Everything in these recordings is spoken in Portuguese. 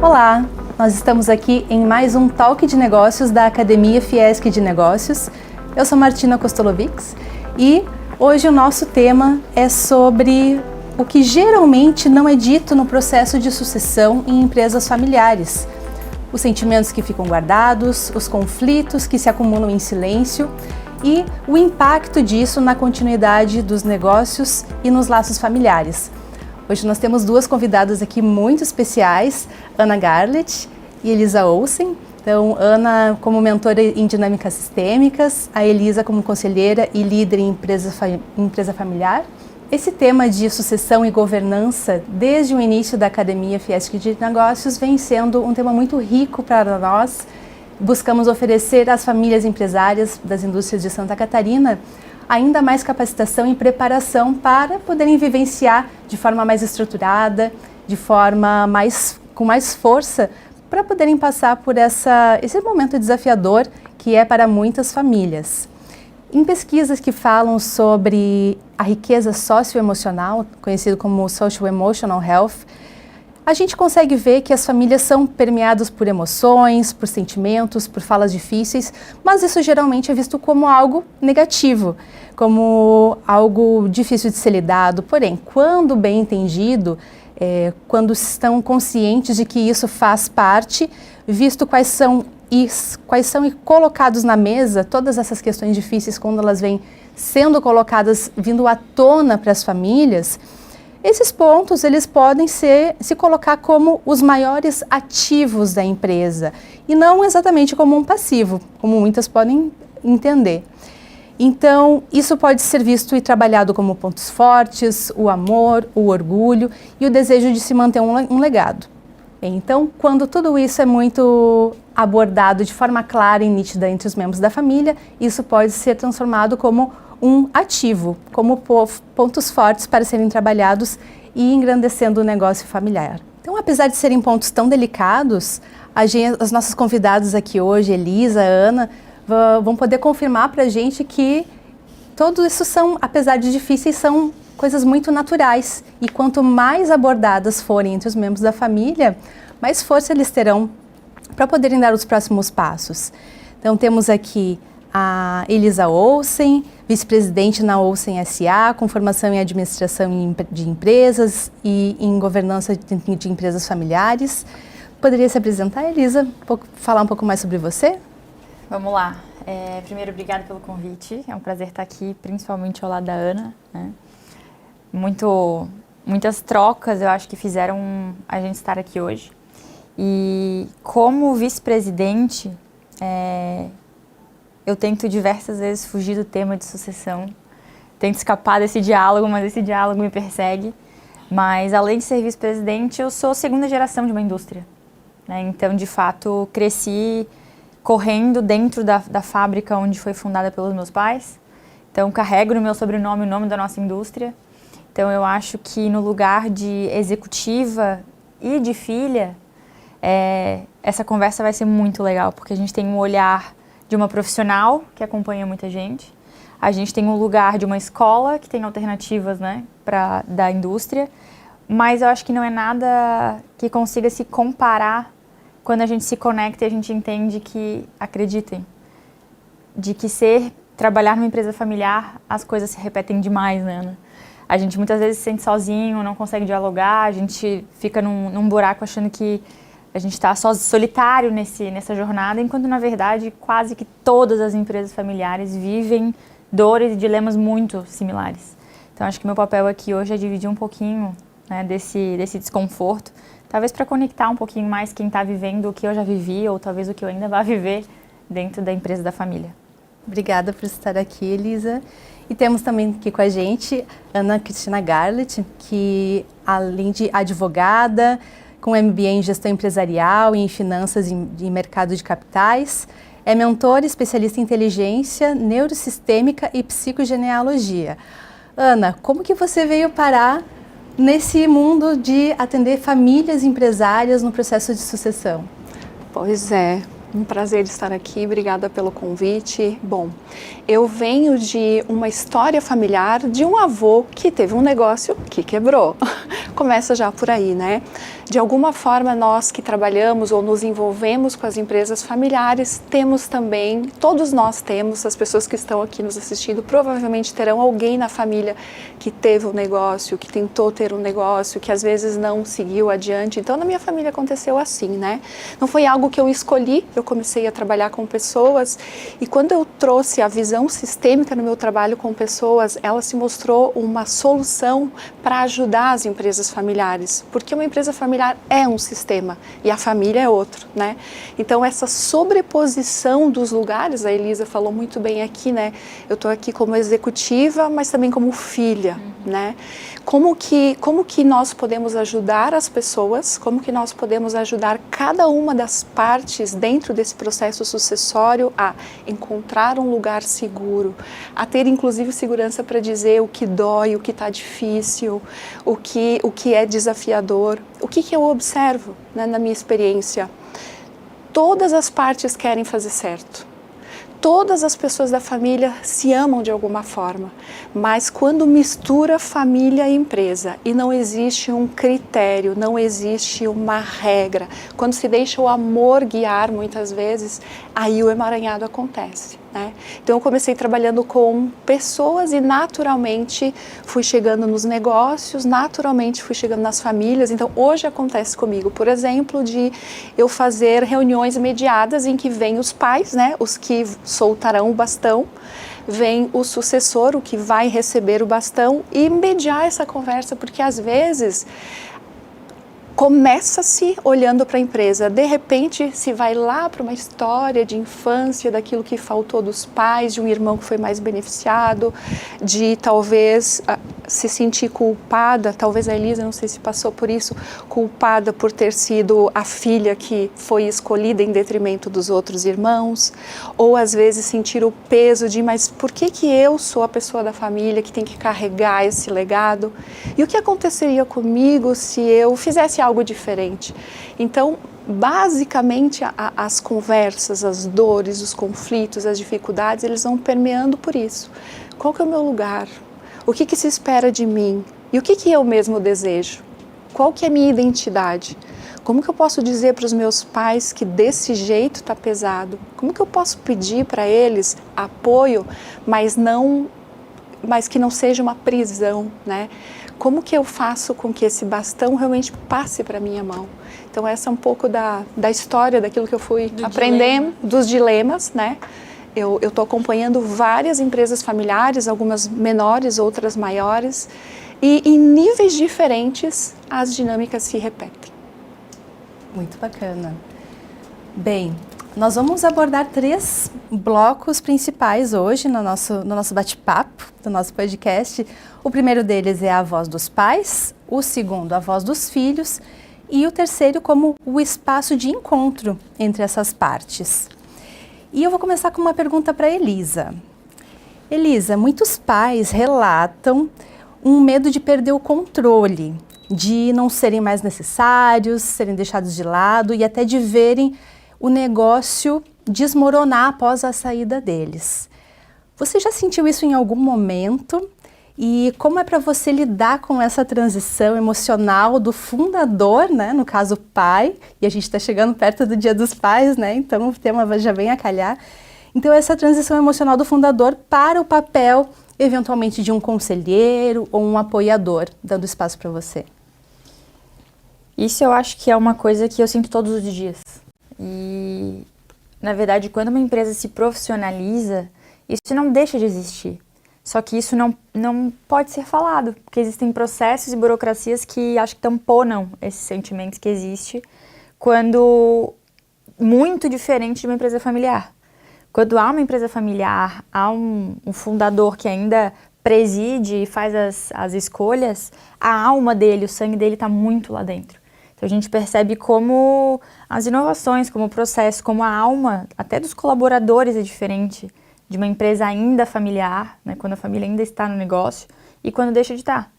Olá, nós estamos aqui em mais um Talk de Negócios da Academia Fiesc de Negócios. Eu sou Martina Kostolovics e hoje o nosso tema é sobre o que geralmente não é dito no processo de sucessão em empresas familiares. Os sentimentos que ficam guardados, os conflitos que se acumulam em silêncio e o impacto disso na continuidade dos negócios e nos laços familiares. Hoje nós temos duas convidadas aqui muito especiais, Ana Garlett e Elisa Olsen. Então, Ana como mentora em dinâmicas sistêmicas, a Elisa como conselheira e líder em empresa familiar. Esse tema de sucessão e governança, desde o início da Academia Fiesc de Negócios, vem sendo um tema muito rico para nós. Buscamos oferecer às famílias empresárias das indústrias de Santa Catarina ainda mais capacitação e preparação para poderem vivenciar de forma mais estruturada, de forma com mais força, para poderem passar por esse momento desafiador que é para muitas famílias. Em pesquisas que falam sobre a riqueza socioemocional, conhecido como Social Emotional Health, a gente consegue ver que as famílias são permeadas por emoções, por sentimentos, por falas difíceis, mas isso geralmente é visto como algo negativo, como algo difícil de ser lidado. Porém, quando bem entendido, quando estão conscientes de que isso faz parte, visto quais são e colocados na mesa, todas essas questões difíceis, quando elas vêm sendo colocadas, vindo à tona para as famílias, esses pontos eles podem se colocar como os maiores ativos da empresa e não exatamente como um passivo, como muitas podem entender. Então, isso pode ser visto e trabalhado como pontos fortes, o amor, o orgulho e o desejo de se manter um legado. Então, quando tudo isso é muito abordado de forma clara e nítida entre os membros da família, isso pode ser transformado como um ativo, como pontos fortes para serem trabalhados e engrandecendo o negócio familiar. Então, apesar de serem pontos tão delicados, as nossas convidadas aqui hoje, Elisa, Ana, vão poder confirmar para a gente que tudo isso são, apesar de difíceis, são coisas muito naturais. E quanto mais abordadas forem entre os membros da família, mais força eles terão para poderem dar os próximos passos. Então, temos aqui a Elisa Olsen, vice-presidente na Olsen S.A., com formação em administração de empresas e em governança de empresas familiares. Poderia se apresentar, Elisa, falar um pouco mais sobre você? Vamos lá. Primeiro, obrigada pelo convite. É um prazer estar aqui, principalmente ao lado da Ana, né? Muitas trocas, eu acho que fizeram a gente estar aqui hoje. E como vice-presidente, eu tento diversas vezes fugir do tema de sucessão, tento escapar desse diálogo, mas esse diálogo me persegue. Mas além de ser vice-presidente, eu sou segunda geração de uma indústria, né? Então, de fato, cresci correndo dentro da fábrica onde foi fundada pelos meus pais. Então, carrego no meu sobrenome o nome da nossa indústria. Então, eu acho que no lugar de executiva e de filha, essa conversa vai ser muito legal, porque a gente tem um olhar de uma profissional que acompanha muita gente. A gente tem um lugar de uma escola que tem alternativas, né, da indústria, mas eu acho que não é nada que consiga se comparar quando a gente se conecta e a gente entende que, acreditem, de que trabalhar numa empresa familiar, as coisas se repetem demais, né, Ana? A gente muitas vezes se sente sozinho, não consegue dialogar, a gente fica num buraco achando que a gente está solitário nessa jornada, enquanto, na verdade, quase que todas as empresas familiares vivem dores e dilemas muito similares. Então, acho que meu papel aqui hoje é dividir um pouquinho, né, desse desconforto, talvez para conectar um pouquinho mais quem está vivendo o que eu já vivi ou talvez o que eu ainda vá viver dentro da empresa da família. Obrigada por estar aqui, Elisa. E temos também aqui com a gente Ana Cristina Garlett, que além de advogada, com MBA em Gestão Empresarial e em Finanças e Mercado de Capitais, é mentora, especialista em inteligência, neurosistêmica e psicogenealogia. Ana, como que você veio parar nesse mundo de atender famílias empresárias no processo de sucessão? Pois é, um prazer estar aqui, obrigada pelo convite. Bom, eu venho de uma história familiar de um avô que teve um negócio que quebrou. começa já por aí, né? De alguma forma, nós que trabalhamos ou nos envolvemos com as empresas familiares, temos também, todos nós temos, as pessoas que estão aqui nos assistindo, provavelmente terão alguém na família que teve um negócio, que tentou ter um negócio, que às vezes não seguiu adiante. Então, na minha família aconteceu assim, né? Não foi algo que eu escolhi, eu comecei a trabalhar com pessoas e quando eu trouxe a visão sistêmica no meu trabalho com pessoas, ela se mostrou uma solução para ajudar as empresas familiares, porque uma empresa familiar é um sistema e a família é outro, né? Então essa sobreposição dos lugares, a Elisa falou muito bem aqui, né? Eu estou aqui como executiva, mas também como filha, né? Como que nós podemos ajudar as pessoas, como que nós podemos ajudar cada uma das partes dentro desse processo sucessório a encontrar um lugar seguro, a ter inclusive segurança para dizer o que dói, o que está difícil, o que é desafiador. O que eu observo, né, na minha experiência? Todas as partes querem fazer certo. Todas as pessoas da família se amam de alguma forma, mas quando mistura família e empresa e não existe um critério, não existe uma regra, quando se deixa o amor guiar muitas vezes, aí o emaranhado acontece, né? Então eu comecei trabalhando com pessoas e naturalmente fui chegando nos negócios, naturalmente fui chegando nas famílias. Então hoje acontece comigo, por exemplo, de eu fazer reuniões mediadas em que vêm os pais, né, os que soltarão o bastão, vem o sucessor, o que vai receber o bastão e mediar essa conversa, porque às vezes começa-se olhando para a empresa, de repente se vai lá para uma história de infância, daquilo que faltou dos pais, de um irmão que foi mais beneficiado, de talvez se sentir culpada, talvez a Elisa, não sei se passou por isso, culpada por ter sido a filha que foi escolhida em detrimento dos outros irmãos, ou às vezes sentir o peso de, mas por que eu sou a pessoa da família que tem que carregar esse legado? E o que aconteceria comigo se eu fizesse algo diferente? Então, basicamente, as conversas, as dores, os conflitos, as dificuldades, eles vão permeando por isso. Qual que é o meu lugar? O que se espera de mim? E o que eu mesmo desejo? Qual que é a minha identidade? Como que eu posso dizer para os meus pais que desse jeito está pesado? Como que eu posso pedir para eles apoio, mas que não seja uma prisão, né? Como que eu faço com que esse bastão realmente passe para a minha mão? Então essa é um pouco da história, daquilo que eu fui aprendendo, dos dilemas, né? Eu estou acompanhando várias empresas familiares, algumas menores, outras maiores, e em níveis diferentes as dinâmicas se repetem. Muito bacana. Bem, nós vamos abordar 3 blocos principais hoje no nosso bate-papo, do nosso podcast. O primeiro deles é a voz dos pais, o segundo a voz dos filhos e o terceiro como o espaço de encontro entre essas partes. E eu vou começar com uma pergunta para Elisa. Elisa, muitos pais relatam um medo de perder o controle, de não serem mais necessários, serem deixados de lado e até de verem o negócio desmoronar após a saída deles. Você já sentiu isso em algum momento? E como é para você lidar com essa transição emocional do fundador, né, no caso o pai, e a gente está chegando perto do Dia dos Pais, né, então o tema já vem a calhar. Então essa transição emocional do fundador para o papel, eventualmente, de um conselheiro ou um apoiador, dando espaço para você. Isso eu acho que é uma coisa que eu sinto todos os dias. E, na verdade, quando uma empresa se profissionaliza, isso não deixa de existir. Só que isso não pode ser falado, porque existem processos e burocracias que acho que tamponam esses sentimentos que existem quando muito diferente de uma empresa familiar. Quando há uma empresa familiar, há um fundador que ainda preside e faz as escolhas, a alma dele, o sangue dele está muito lá dentro. Então a gente percebe como as inovações, como o processo, como a alma, até dos colaboradores é diferente de uma empresa ainda familiar, né, quando a família ainda está no negócio e quando deixa de estar.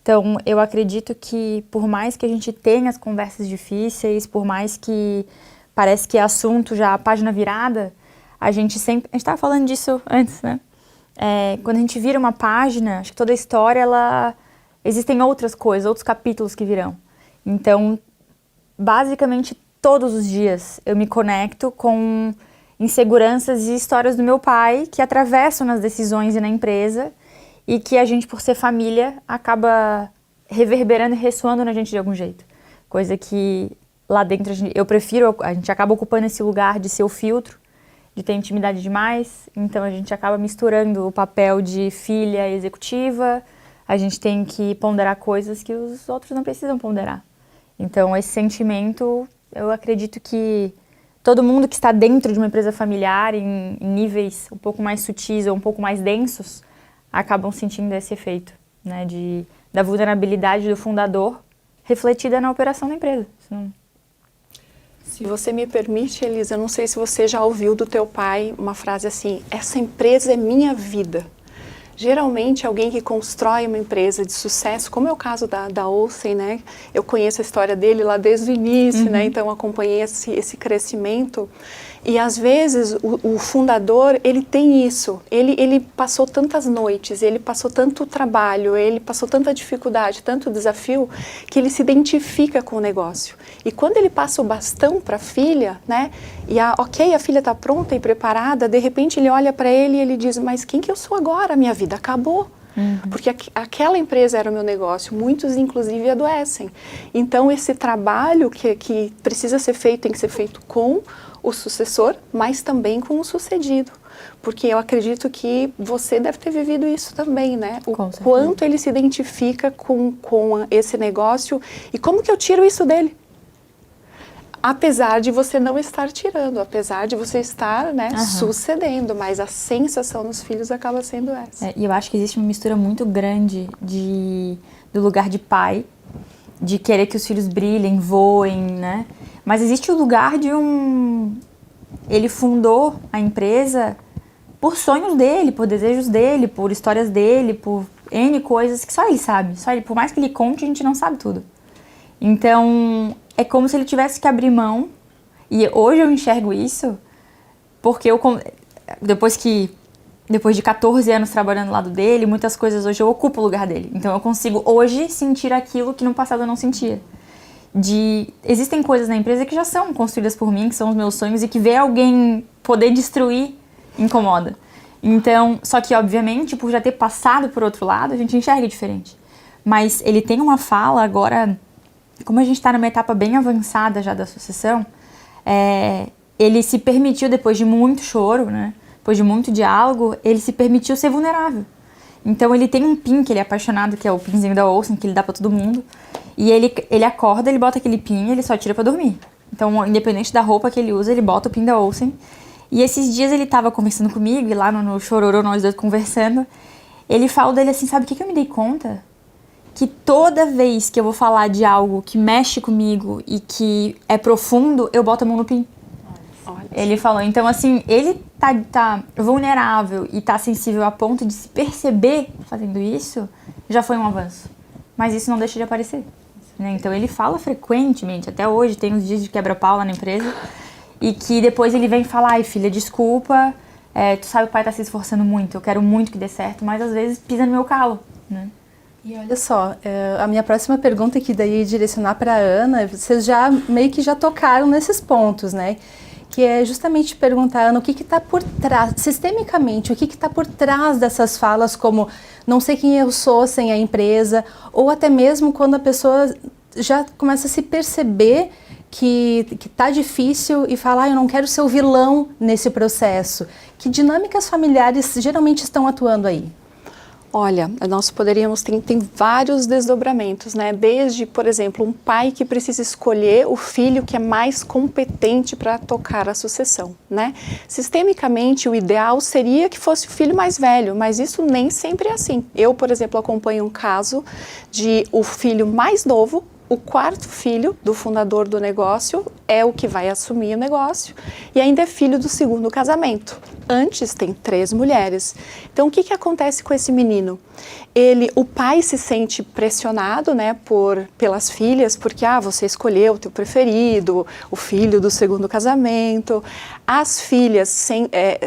Então, eu acredito que por mais que a gente tenha as conversas difíceis, por mais que parece que é assunto já a página virada, a gente estava falando disso antes, né? Quando a gente vira uma página, acho que toda a história, existem outras coisas, outros capítulos que virão. Então, basicamente, todos os dias eu me conecto com inseguranças e histórias do meu pai que atravessam nas decisões e na empresa e que a gente, por ser família, acaba reverberando e ressoando na gente de algum jeito. Coisa que lá dentro a gente acaba ocupando esse lugar de ser o filtro, de ter intimidade demais, então a gente acaba misturando o papel de filha executiva, a gente tem que ponderar coisas que os outros não precisam ponderar. Então esse sentimento, eu acredito que todo mundo que está dentro de uma empresa familiar, em níveis um pouco mais sutis ou um pouco mais densos, acabam sentindo esse efeito, né, da vulnerabilidade do fundador refletida na operação da empresa. Se você me permite, Elisa, eu não sei se você já ouviu do teu pai uma frase assim: essa empresa é minha vida. Geralmente, alguém que constrói uma empresa de sucesso, como é o caso da Olsen, né? Eu conheço a história dele lá desde o início, né? Então acompanhei esse crescimento. E às vezes o fundador, ele tem isso, ele passou tantas noites, ele passou tanto trabalho, ele passou tanta dificuldade, tanto desafio, que ele se identifica com o negócio. E quando ele passa o bastão para a filha, né, e a filha está pronta e preparada, de repente ele olha para ele e ele diz: mas quem que eu sou agora? A minha vida acabou. Porque aquela empresa era o meu negócio, muitos inclusive adoecem. Então esse trabalho que precisa ser feito, tem que ser feito com o sucessor, mas também com o sucedido. Porque eu acredito que você deve ter vivido isso também, né? O quanto ele se identifica com esse negócio e como que eu tiro isso dele. Apesar de você não estar tirando, apesar de você estar, né, sucedendo, mas a sensação nos filhos acaba sendo essa. E eu acho que existe uma mistura muito grande do lugar de pai, de querer que os filhos brilhem, voem, né? Mas existe o lugar de ele fundou a empresa por sonhos dele, por desejos dele, por histórias dele, por N coisas que só ele sabe. Só ele, por mais que ele conte, a gente não sabe tudo. Então, é como se ele tivesse que abrir mão, e hoje eu enxergo isso, porque depois de 14 anos trabalhando do lado dele, muitas coisas hoje eu ocupo o lugar dele. Então eu consigo hoje sentir aquilo que no passado eu não sentia. Existem coisas na empresa que já são construídas por mim, que são os meus sonhos, e que ver alguém poder destruir incomoda. Então, só que obviamente, por já ter passado por outro lado, a gente enxerga diferente. Mas ele tem uma fala agora, como a gente está numa etapa bem avançada já da sucessão, ele se permitiu, depois de muito choro, né, depois de muito diálogo, ele se permitiu ser vulnerável. Então ele tem um pin que ele é apaixonado, que é o pinzinho da Olsen, que ele dá pra todo mundo. E ele acorda, ele bota aquele pin e ele só tira pra dormir. Então, independente da roupa que ele usa, ele bota o pin da Olsen. E esses dias ele tava conversando comigo, e lá no Chororô, nós dois conversando, ele fala dele assim: sabe o que eu me dei conta? Que toda vez que eu vou falar de algo que mexe comigo e que é profundo, eu boto a mão no pin. Ele falou, então assim, ele tá vulnerável e tá sensível a ponto de se perceber fazendo isso, já foi um avanço. Mas isso não deixa de aparecer, né? Então ele fala frequentemente, até hoje tem uns dias de quebra-pau lá na empresa, e que depois ele vem falar: ai filha, desculpa, tu sabe que o pai tá se esforçando muito, eu quero muito que dê certo, mas às vezes pisa no meu calo, né? E olha só, a minha próxima pergunta, que daí é direcionar para a Ana, vocês já meio que já tocaram nesses pontos, né? Que é justamente perguntar, Ana, o que está por trás, sistemicamente, o que está por trás dessas falas como não sei quem eu sou sem a empresa, ou até mesmo quando a pessoa já começa a se perceber que está difícil e falar: eu não quero ser o vilão nesse processo. Que dinâmicas familiares geralmente estão atuando aí? Olha, nós poderíamos tem vários desdobramentos, né? Desde, por exemplo, um pai que precisa escolher o filho que é mais competente para tocar a sucessão, né? Sistemicamente, o ideal seria que fosse o filho mais velho, mas isso nem sempre é assim. Eu, por exemplo, acompanho um caso de o filho mais novo, o quarto filho do fundador do negócio, é o que vai assumir o negócio e ainda é filho do segundo casamento. Antes tem 3 mulheres. Então o que acontece com esse menino? O pai se sente pressionado, né, pelas filhas, porque você escolheu o teu preferido, o filho do segundo casamento. As filhas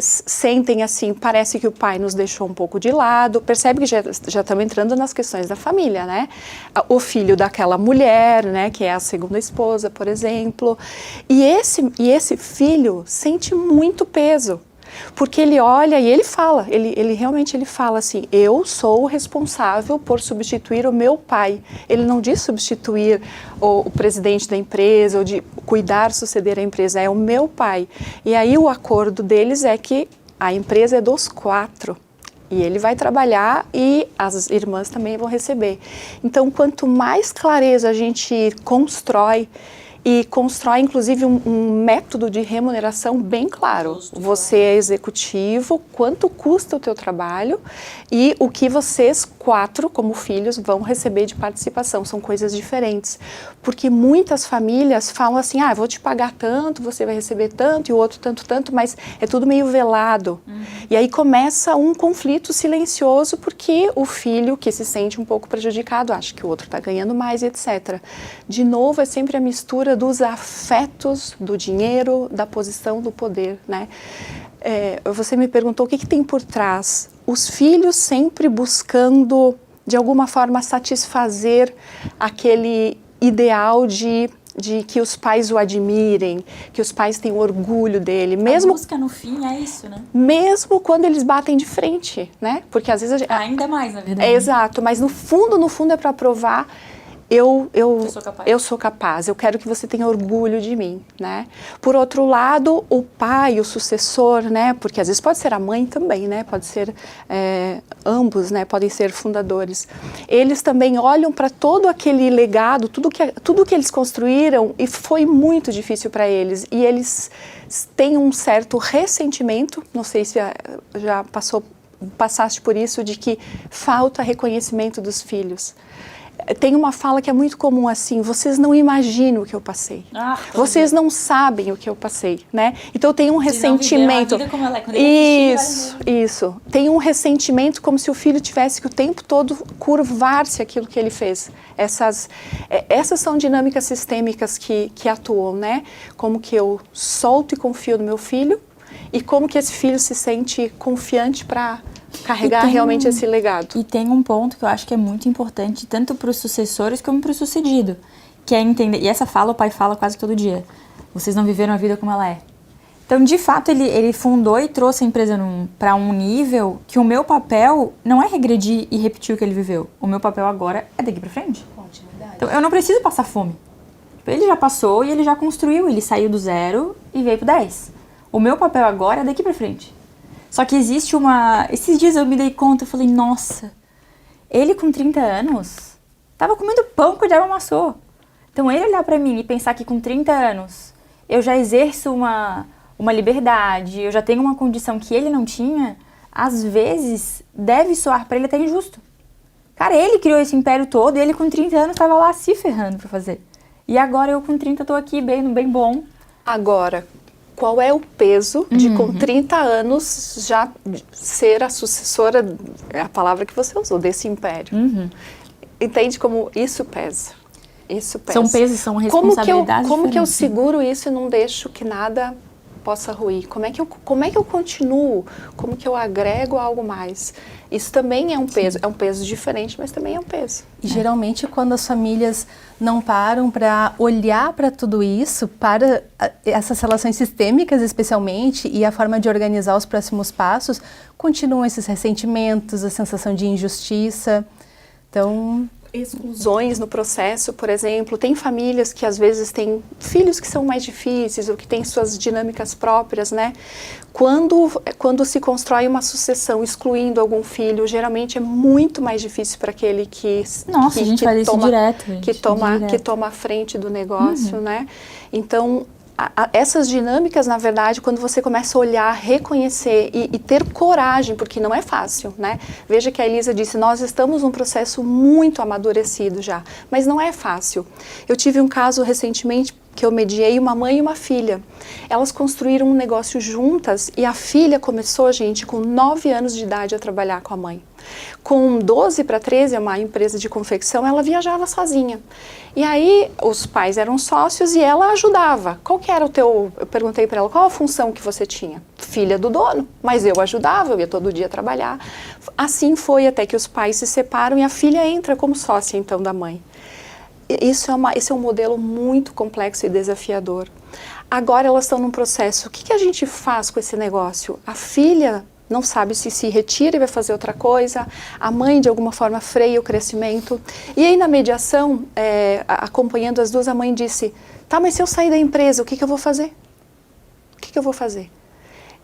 sentem assim, parece que o pai nos deixou um pouco de lado. Percebe que já estamos entrando nas questões da família, né? O filho daquela mulher, né, que é a segunda esposa, por exemplo. E esse filho sente muito peso. Porque ele olha e ele fala, ele realmente fala assim, eu sou o responsável por substituir o meu pai. Ele não diz substituir o presidente da empresa ou de cuidar, suceder a empresa, é o meu pai. E aí o acordo deles é que a empresa é dos 4. E ele vai trabalhar e as irmãs também vão receber. Então, quanto mais clareza a gente constrói, e constrói, inclusive, um método de remuneração bem claro. Você é executivo, quanto custa o teu trabalho e o que vocês 4, como filhos, vão receber de participação. São coisas diferentes. Porque muitas famílias falam assim, eu vou te pagar tanto, você vai receber tanto, e o outro tanto, mas é tudo meio velado. E aí começa um conflito silencioso, porque o filho que se sente um pouco prejudicado, acha que o outro está ganhando mais, etc. De novo, é sempre a mistura dos afetos, do dinheiro, da posição, do poder, né? Você me perguntou o que tem por trás. Os filhos sempre buscando, de alguma forma, satisfazer aquele ideal de que os pais o admirem, que os pais tenham orgulho dele. Mesmo, a busca no fim é isso, né? Mesmo quando eles batem de frente, né? Porque às vezes... Ainda mais, na verdade. Exato, mas no fundo é para provar... Eu sou capaz, eu quero que você tenha orgulho de mim, né? Por outro lado, o pai, o sucessor, né? Porque às vezes pode ser a mãe também, né? Pode ser ambos, né? Podem ser fundadores. Eles também olham para todo aquele legado, tudo que eles construíram e foi muito difícil para eles. E eles têm um certo ressentimento, não sei se já passaste por isso, de que falta reconhecimento dos filhos. Tem uma fala que é muito comum assim, vocês não imaginam o que eu passei. Vocês não sabem o que eu passei, né? Então tem um ressentimento. A vida como ela é, quando ele Isso. Tem um ressentimento como se o filho tivesse que o tempo todo curvar-se aquilo que ele fez. Essas são dinâmicas sistêmicas que atuam, né? Como que eu solto e confio no meu filho e como que esse filho se sente confiante para carregar realmente esse legado. E tem um ponto que eu acho que é muito importante, tanto para os sucessores como para o sucedido, que é entender, e essa fala o pai fala quase todo dia, vocês não viveram a vida como ela é. Então, de fato, ele fundou e trouxe a empresa para um nível que o meu papel não é regredir e repetir o que ele viveu. O meu papel agora é daqui para frente. Então, eu não preciso passar fome. Ele já passou e ele já construiu, ele saiu do 0 e veio pro 10. O meu papel agora é daqui para frente. Só que existe Esses dias eu me dei conta, eu falei, nossa, ele com 30 anos tava comendo pão que o diabo amassou. Então ele olhar pra mim e pensar que com 30 anos eu já exerço uma liberdade, eu já tenho uma condição que ele não tinha, às vezes deve soar pra ele até injusto. Cara, ele criou esse império todo e ele com 30 anos tava lá se ferrando pra fazer. E agora eu com 30 tô aqui bem bom. Agora, qual é o peso de com 30 anos já ser a sucessora, é a palavra que você usou, desse império? Entende como isso pesa? Isso pesa. São pesos, são responsabilidades Como que eu seguro isso e não deixo que nada possa ruir? Como é que eu continuo? Como que eu agrego algo mais? Isso também é um peso. É um peso diferente, mas também é um peso. E geralmente quando as famílias não param para olhar para tudo isso, para essas relações sistêmicas especialmente, e a forma de organizar os próximos passos, continuam esses ressentimentos, a sensação de injustiça. Então... exclusões no processo, por exemplo, tem famílias que às vezes têm filhos que são mais difíceis ou que têm suas dinâmicas próprias, né? Quando se constrói uma sucessão excluindo algum filho, geralmente é muito mais difícil para aquele que a gente faz isso direto, que toma a frente do negócio, né? Então essas dinâmicas, na verdade, quando você começa a olhar, reconhecer e ter coragem, porque não é fácil, né? Veja que a Elisa disse, nós estamos num processo muito amadurecido já, mas não é fácil. Eu tive um caso recentemente que eu mediei, uma mãe e uma filha. Elas construíram um negócio juntas e a filha começou, gente, com 9 anos de idade a trabalhar com a mãe. Com 12 para 13, uma empresa de confecção, ela viajava sozinha. E aí, os pais eram sócios e ela ajudava. Qual que era o teu... Eu perguntei para ela, qual a função que você tinha? Filha do dono. Mas eu ajudava, eu ia todo dia trabalhar. Assim foi até que os pais se separam e a filha entra como sócia, então, da mãe. Esse é um modelo muito complexo e desafiador. Agora elas estão num processo, o que a gente faz com esse negócio? A filha não sabe se retira e vai fazer outra coisa, a mãe de alguma forma freia o crescimento. E aí na mediação, acompanhando as duas, a mãe disse, tá, mas se eu sair da empresa, o que eu vou fazer? O que eu vou fazer?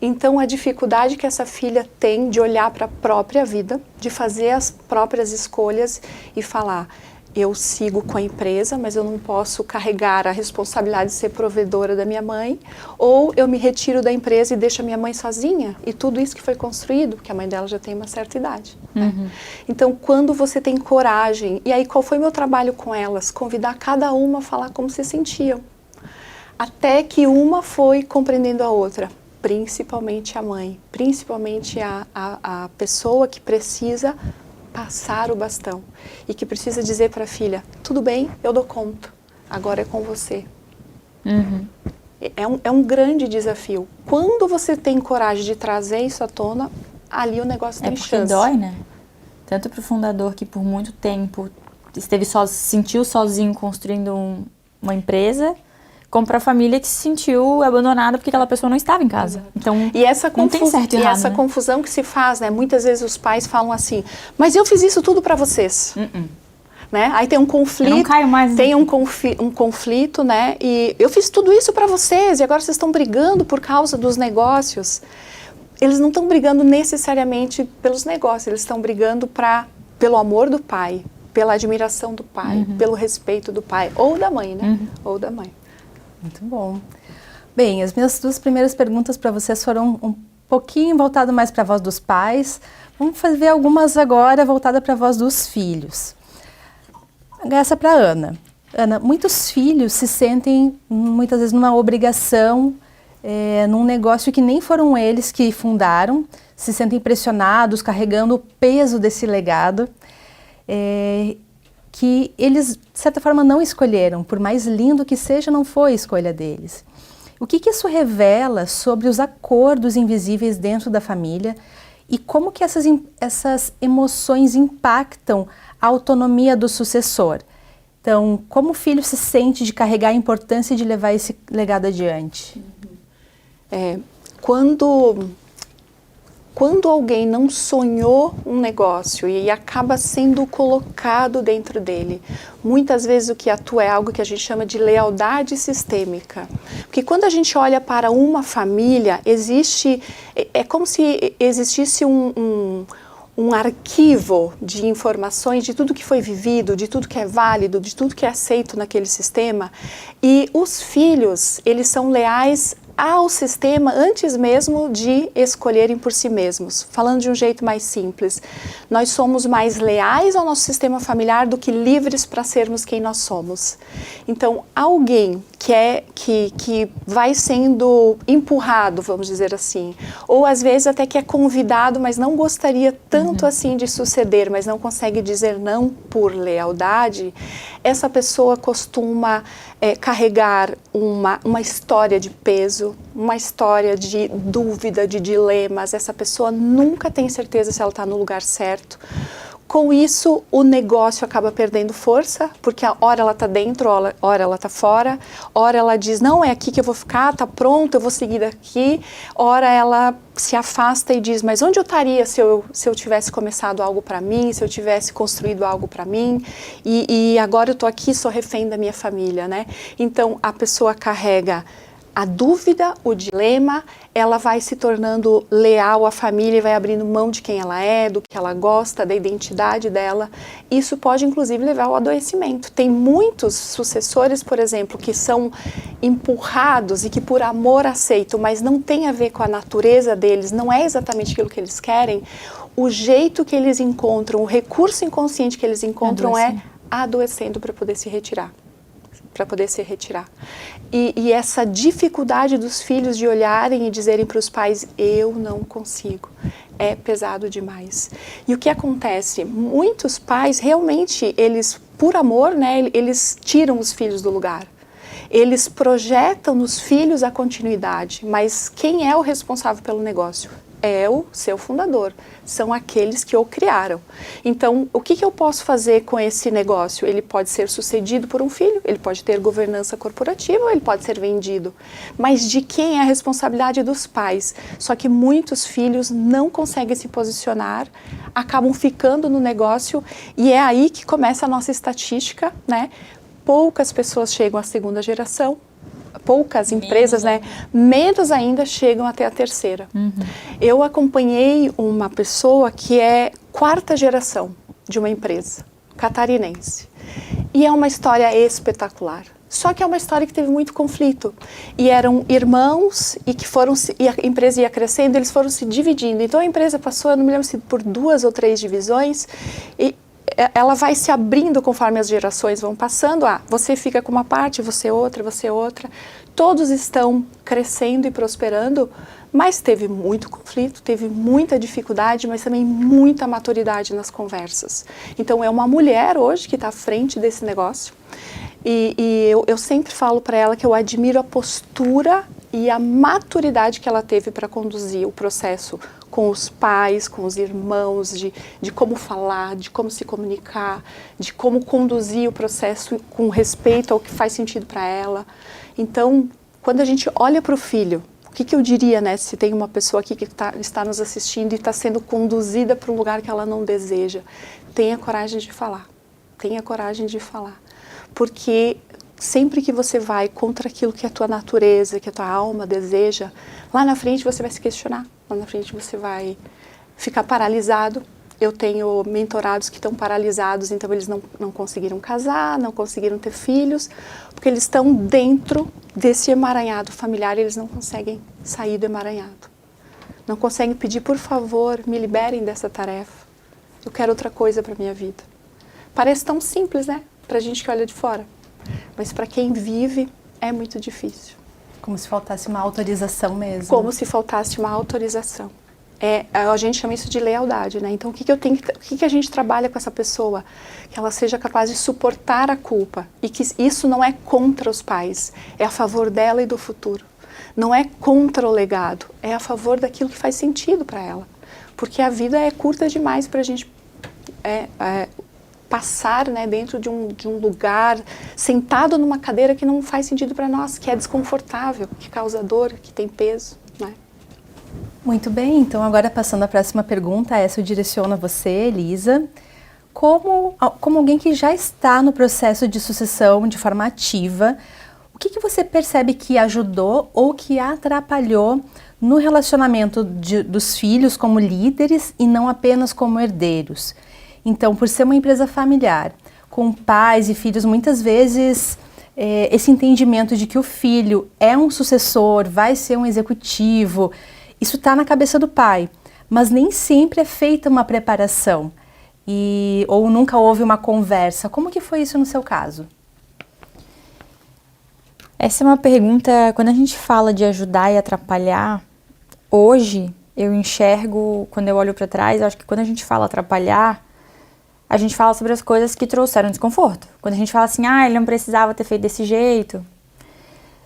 Então a dificuldade que essa filha tem de olhar para a própria vida, de fazer as próprias escolhas e falar, eu sigo com a empresa, mas eu não posso carregar a responsabilidade de ser provedora da minha mãe, ou eu me retiro da empresa e deixo a minha mãe sozinha, e tudo isso que foi construído, porque a mãe dela já tem uma certa idade. Né? Então, quando você tem coragem, e aí qual foi o meu trabalho com elas? Convidar cada uma a falar como se sentiam, até que uma foi compreendendo a outra, principalmente a mãe, principalmente a pessoa que precisa passar o bastão e que precisa dizer para a filha, tudo bem, eu dou conta, agora é com você. É um grande desafio. Quando você tem coragem de trazer isso à tona, ali o negócio tem chance. É porque dói, né? Tanto para o fundador que por muito tempo se sentiu sozinho construindo uma empresa, como para a família que se sentiu abandonada porque aquela pessoa não estava em casa. Exato. Então, e essa não tem certo e errado, essa né? confusão que se faz, né? Muitas vezes os pais falam assim, mas eu fiz isso tudo para vocês. Né? Aí tem um conflito, eu não caio mais tem um conflito, né? E eu fiz tudo isso para vocês e agora vocês estão brigando por causa dos negócios. Eles não estão brigando necessariamente pelos negócios, eles estão brigando pelo amor do pai, pela admiração do pai, pelo respeito do pai, ou da mãe, né? Ou da mãe. Muito bom. Bem, as minhas 2 primeiras perguntas para vocês foram um pouquinho voltado mais para a voz dos pais. Vamos fazer algumas agora voltadas para a voz dos filhos. Essa para a Ana. Ana, muitos filhos se sentem muitas vezes numa obrigação, num negócio que nem foram eles que fundaram, se sentem pressionados, carregando o peso desse legado. Que eles, de certa forma, não escolheram, por mais lindo que seja, não foi a escolha deles. O que isso revela sobre os acordos invisíveis dentro da família e como que essas emoções impactam a autonomia do sucessor? Então, como o filho se sente de carregar a importância de levar esse legado adiante? Quando alguém não sonhou um negócio e acaba sendo colocado dentro dele, muitas vezes o que atua é algo que a gente chama de lealdade sistêmica. Porque quando a gente olha para uma família, é como se existisse um arquivo de informações de tudo que foi vivido, de tudo que é válido, de tudo que é aceito naquele sistema. E os filhos, eles são leais ao sistema antes mesmo de escolherem por si mesmos. Falando de um jeito mais simples, nós somos mais leais ao nosso sistema familiar do que livres para sermos quem nós somos. Então, alguém que vai sendo empurrado, vamos dizer assim, ou às vezes até que é convidado, mas não gostaria tanto assim de suceder, mas não consegue dizer não por lealdade, essa pessoa costuma carregar uma história de peso, uma história de dúvida, de dilemas. Essa pessoa nunca tem certeza se ela está no lugar certo. Com isso, o negócio acaba perdendo força, porque a hora ela está dentro, hora ela está fora, hora ela diz, não, é aqui que eu vou ficar, está pronto, eu vou seguir daqui, hora ela se afasta e diz, mas onde eu estaria se eu tivesse começado algo para mim, se eu tivesse construído algo para mim, e agora eu estou aqui, sou refém da minha família, né? Então, a pessoa carrega a dúvida, o dilema, ela vai se tornando leal à família e vai abrindo mão de quem ela é, do que ela gosta, da identidade dela. Isso pode, inclusive, levar ao adoecimento. Tem muitos sucessores, por exemplo, que são empurrados e que por amor aceitam, mas não tem a ver com a natureza deles, não é exatamente aquilo que eles querem. O jeito que eles encontram, o recurso inconsciente que eles encontram é adoecendo para poder se retirar. E essa dificuldade dos filhos de olharem e dizerem para os pais, eu não consigo, é pesado demais. E o que acontece? Muitos pais realmente, eles, por amor, né, eles tiram os filhos do lugar. Eles projetam nos filhos a continuidade, mas quem é o responsável pelo negócio? É o seu fundador, são aqueles que o criaram. Então, o que eu posso fazer com esse negócio? Ele pode ser sucedido por um filho, ele pode ter governança corporativa, ou ele pode ser vendido. Mas de quem é a responsabilidade dos pais? Só que muitos filhos não conseguem se posicionar, acabam ficando no negócio e é aí que começa a nossa estatística, né? Poucas pessoas chegam à segunda geração, poucas empresas, né, menos ainda chegam até a terceira. Eu acompanhei uma pessoa que é 4ª geração de uma empresa catarinense. E é uma história espetacular. Só que é uma história que teve muito conflito. E eram irmãos e e a empresa ia crescendo, eles foram se dividindo. Então a empresa passou, eu não me lembro se por 2 ou 3 divisões, e ela vai se abrindo conforme as gerações vão passando. Você fica com uma parte, você outra, você outra. Todos estão crescendo e prosperando, mas teve muito conflito, teve muita dificuldade, mas também muita maturidade nas conversas. Então é uma mulher hoje que está à frente desse negócio. E eu sempre falo para ela que eu admiro a postura e a maturidade que ela teve para conduzir o processo com os pais, com os irmãos, de como falar, de como se comunicar, de como conduzir o processo com respeito ao que faz sentido para ela. Então, quando a gente olha para o filho, o que eu diria, né, se tem uma pessoa aqui que está nos assistindo e está sendo conduzida para um lugar que ela não deseja, tenha coragem de falar, tenha coragem de falar, porque sempre que você vai contra aquilo que a tua natureza, que a tua alma deseja, lá na frente você vai se questionar, lá na frente você vai ficar paralisado. Eu tenho mentorados que estão paralisados, então eles não conseguiram casar, não conseguiram ter filhos, porque eles estão dentro desse emaranhado familiar e eles não conseguem sair do emaranhado. Não conseguem pedir, por favor, me liberem dessa tarefa. Eu quero outra coisa para a minha vida. Parece tão simples, né? Para a gente que olha de fora. Mas para quem vive, é muito difícil. Como se faltasse uma autorização mesmo. Como se faltasse uma autorização. A gente chama isso de lealdade, né? Então, o que a gente trabalha com essa pessoa? Que ela seja capaz de suportar a culpa. E que isso não é contra os pais, é a favor dela e do futuro. Não é contra o legado, é a favor daquilo que faz sentido para ela. Porque a vida é curta demais para a gente passar, né, dentro de um lugar, sentado numa cadeira que não faz sentido para nós, que é desconfortável, que causa dor, que tem peso, né? Muito bem, então agora passando à próxima pergunta, essa eu direciono a você, Elisa. Como alguém que já está no processo de sucessão de forma ativa, o que você percebe que ajudou ou que atrapalhou no relacionamento dos filhos como líderes e não apenas como herdeiros? Então, por ser uma empresa familiar, com pais e filhos, muitas vezes esse entendimento de que o filho é um sucessor, vai ser um executivo, isso está na cabeça do pai, mas nem sempre é feita uma preparação ou nunca houve uma conversa. Como que foi isso no seu caso? Essa é uma pergunta, quando a gente fala de ajudar e atrapalhar, hoje eu enxergo, quando eu olho para trás, eu acho que quando a gente fala atrapalhar, a gente fala sobre as coisas que trouxeram desconforto. Quando a gente fala assim, ele não precisava ter feito desse jeito.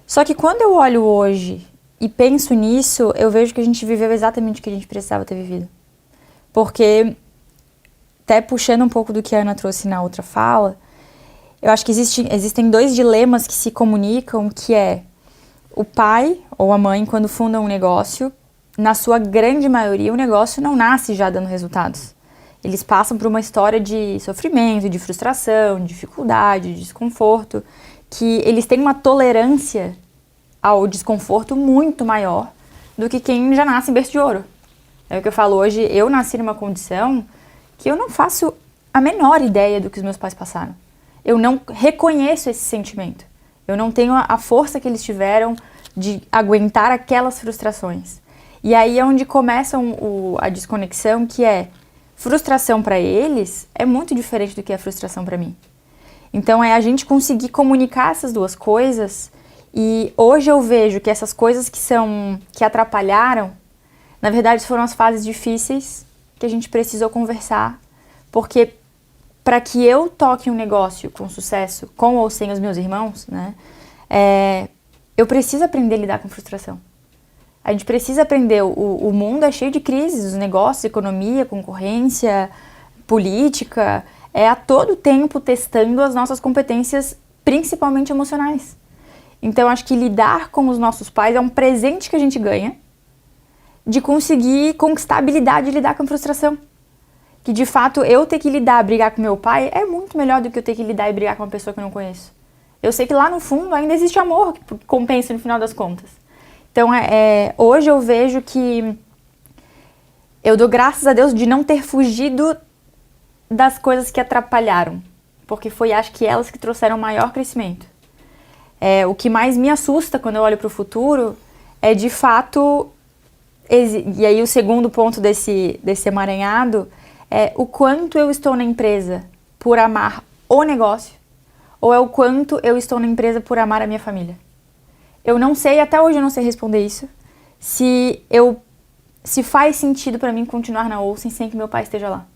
Só que quando eu olho hoje e penso nisso, eu vejo que a gente viveu exatamente o que a gente precisava ter vivido. Porque, até puxando um pouco do que a Ana trouxe na outra fala, eu acho que existem 2 dilemas que se comunicam, que é o pai ou a mãe, quando fundam um negócio, na sua grande maioria, o negócio não nasce já dando resultados. Eles passam por uma história de sofrimento, de frustração, de dificuldade, de desconforto, que eles têm uma tolerância ao desconforto muito maior do que quem já nasce em berço de ouro. É o que eu falo hoje, eu nasci numa condição que eu não faço a menor ideia do que os meus pais passaram. Eu não reconheço esse sentimento. Eu não tenho a força que eles tiveram de aguentar aquelas frustrações. E aí é onde começa a desconexão, que é frustração para eles é muito diferente do que é frustração para mim. Então é a gente conseguir comunicar essas duas coisas, e hoje eu vejo que essas coisas que atrapalharam, na verdade foram as fases difíceis que a gente precisou conversar, porque para que eu toque um negócio com sucesso, com ou sem os meus irmãos, né, eu preciso aprender a lidar com frustração. A gente precisa aprender, o mundo é cheio de crises, os negócios, economia, concorrência, política, é a todo tempo testando as nossas competências, principalmente emocionais. Então, acho que lidar com os nossos pais é um presente que a gente ganha de conseguir conquistar a habilidade de lidar com a frustração. Que, de fato, eu ter que brigar com meu pai é muito melhor do que eu ter que lidar e brigar com uma pessoa que eu não conheço. Eu sei que lá no fundo ainda existe amor que compensa no final das contas. Então, hoje eu vejo que eu dou graças a Deus de não ter fugido das coisas que atrapalharam, porque foi, acho que, elas que trouxeram maior crescimento. O que mais me assusta quando eu olho para o futuro é, de fato, e aí o segundo ponto desse emaranhado é o quanto eu estou na empresa por amar o negócio, ou é o quanto eu estou na empresa por amar a minha família. Eu não sei, até hoje eu não sei responder isso, se faz sentido para mim continuar na Olsen sem que meu pai esteja lá.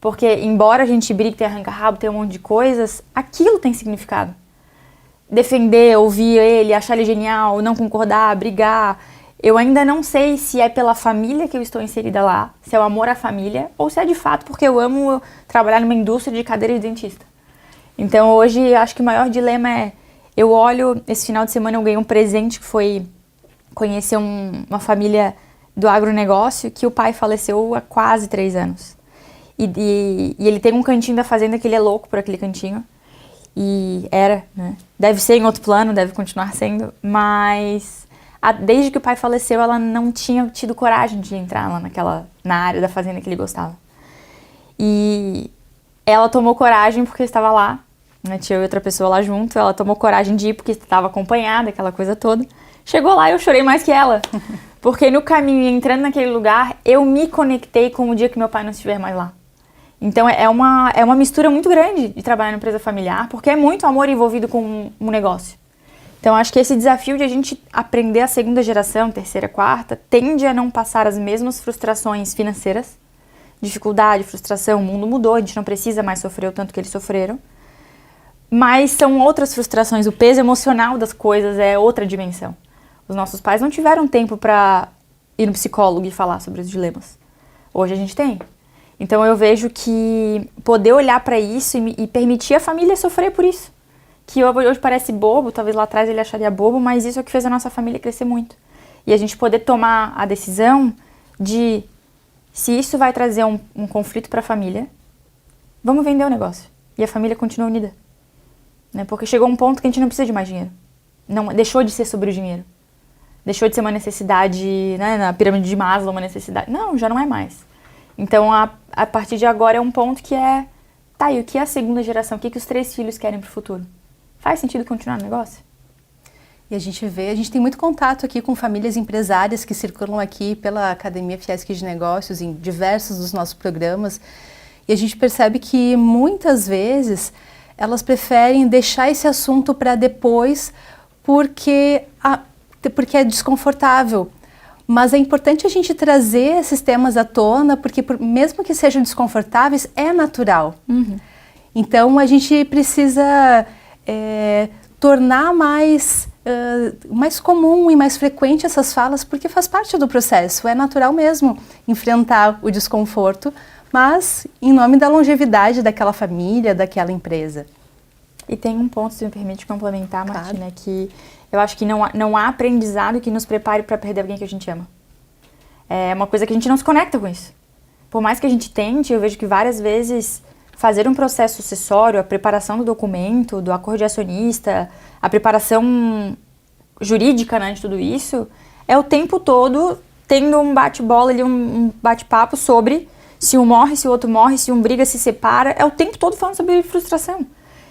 Porque, embora a gente brigue, tenha arranca-rabo, tenha um monte de coisas, aquilo tem significado. Defender, ouvir ele, achar ele genial, não concordar, brigar. Eu ainda não sei se é pela família que eu estou inserida lá, se é o amor à família, ou se é de fato porque eu amo trabalhar numa indústria de cadeira de dentista. Então, hoje, acho que o maior dilema é... Eu olho, esse final de semana eu ganhei um presente que foi conhecer uma família do agronegócio que o pai faleceu há quase 3 anos. E ele tem um cantinho da fazenda que ele é louco por aquele cantinho. E era, né? Deve ser em outro plano, deve continuar sendo, mas desde que o pai faleceu ela não tinha tido coragem de entrar lá na área da fazenda que ele gostava. E ela tomou coragem porque estava lá, né, tinha outra pessoa lá junto, ela tomou coragem de ir porque estava acompanhada, aquela coisa toda. Chegou lá e eu chorei mais que ela, porque no caminho, entrando naquele lugar, eu me conectei com o dia que meu pai não estiver mais lá. Então é uma mistura muito grande de trabalhar na empresa familiar, porque é muito amor envolvido com um negócio. Então acho que esse desafio de a gente aprender a segunda geração, terceira, quarta, tende a não passar as mesmas frustrações financeiras, dificuldade, frustração, o mundo mudou, a gente não precisa mais sofrer o tanto que eles sofreram. Mas são outras frustrações, o peso emocional das coisas é outra dimensão. Os nossos pais não tiveram tempo para ir no psicólogo e falar sobre os dilemas. Hoje a gente tem. Então eu vejo que poder olhar para isso e permitir a família sofrer por isso. Que hoje parece bobo, talvez lá atrás ele acharia bobo, mas isso é o que fez a nossa família crescer muito. E a gente poder tomar a decisão de, se isso vai trazer um conflito para a família, vamos vender o negócio. E a família continua unida. Né? Porque chegou um ponto que a gente não precisa de mais dinheiro. Não, deixou de ser sobre o dinheiro. Deixou de ser uma necessidade, né, na pirâmide de Maslow, uma necessidade. Não, já não é mais. Então, a partir de agora é um ponto que e o que é a segunda geração? O que os 3 filhos querem para o futuro? Faz sentido continuar no negócio? E a gente tem muito contato aqui com famílias empresárias que circulam aqui pela Academia Fiesc de Negócios, em diversos dos nossos programas, e a gente percebe que muitas vezes elas preferem deixar esse assunto para depois porque é desconfortável. Mas é importante a gente trazer esses temas à tona, porque mesmo que sejam desconfortáveis, é natural. Uhum. Então a gente precisa tornar mais comum e mais frequente essas falas, porque faz parte do processo. É natural mesmo enfrentar o desconforto, mas em nome da longevidade daquela família, daquela empresa. E tem um ponto, se me permite complementar, Martina, claro, que eu acho que não há aprendizado que nos prepare para perder alguém que a gente ama. É uma coisa que a gente não se conecta com isso. Por mais que a gente tente, eu vejo que várias vezes fazer um processo sucessório, a preparação do documento, do acordo de acionista, a preparação jurídica, né, de tudo isso, é o tempo todo tendo um bate-bola ali, um bate-papo sobre se um morre, se o outro morre, se um briga, se separa, é o tempo todo falando sobre frustração.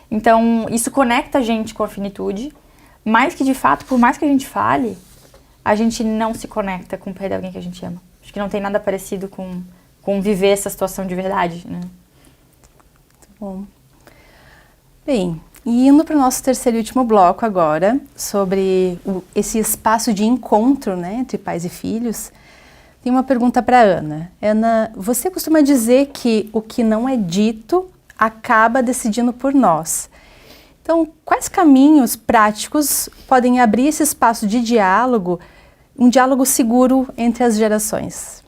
Então, isso conecta a gente com a finitude, mas que de fato, por mais que a gente fale, a gente não se conecta com perder alguém que a gente ama. Acho que não tem nada parecido com viver essa situação de verdade, né? Muito bom. Bem, e indo para o nosso terceiro e último bloco agora, sobre esse espaço de encontro, né, entre pais e filhos, tem uma pergunta para a Ana. Ana, você costuma dizer que o que não é dito acaba decidindo por nós. Então, quais caminhos práticos podem abrir esse espaço de diálogo, um diálogo seguro entre as gerações?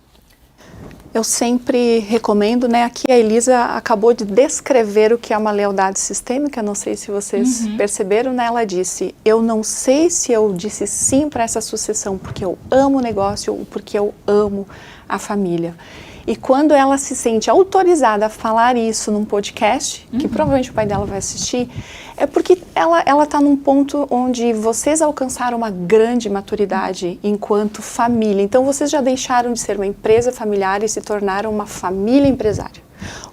Eu sempre recomendo, né? Aqui a Elisa acabou de descrever o que é uma lealdade sistêmica, não sei se vocês perceberam, né? Ela disse, eu não sei se eu disse sim para essa sucessão porque eu amo o negócio ou porque eu amo a família. E quando ela se sente autorizada a falar isso num podcast, que provavelmente o pai dela vai assistir, é porque ela está num ponto onde vocês alcançaram uma grande maturidade enquanto família. Então, vocês já deixaram de ser uma empresa familiar e se tornaram uma família empresária.